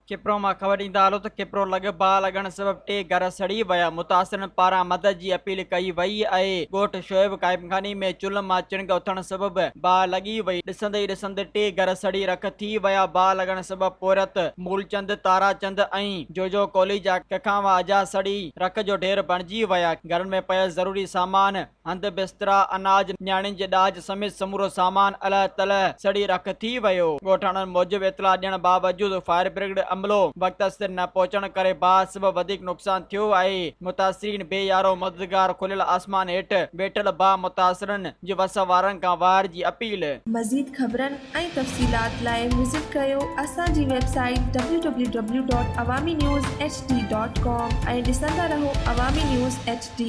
किपरो मां ख़बर ॾींदा हलो त किपरो बाहि लॻण सबबि 3 घर सड़ी विया। मुतासिरनि पारां मदद जी अपील कई वई आहे। ॻोठ शोएब काइमखानी में चुल्ह मां चिणग उथण सबबि बाहि लॻी वई। ॾिसंदे ई ॾिसंदे 3 घर सड़ी रख थी विया। बाहि लॻण सबबि पोरत, मूलचंद, ताराचंद ऐं जोजो कोली जा कखावा अजा सड़ी रख जो ढेर बणिजी विया। घरनि में पियल ज़रूरी सामान, हंध बिस्तरा, अनाज, न्याणियुनि जे ॾाज समेत समूरो सामान अलह तलह सड़ी रख थी वियो। ॻोठाणनि मूजिबि इतला ॾियण बावजूदि फायर ब्रिगेड अमलो वक्त सिर न पहुचण करे बाहि सबबि वधीक नुक़सान थियो आहे। मुतासिरीन बेयारो मददगार खुलियल आसमान हेठि वेठल बाहि मुतासिरनि जे वस वारनि खां वार जी अपील। मज़ीद ख़बरनि ऐं तफ़सीलात लाइ विज़िट कयो असांजी वेबसाइट www.awamiNewsHD.com ऐं ॾिसंदा रहो अवामी न्यूज़ HD।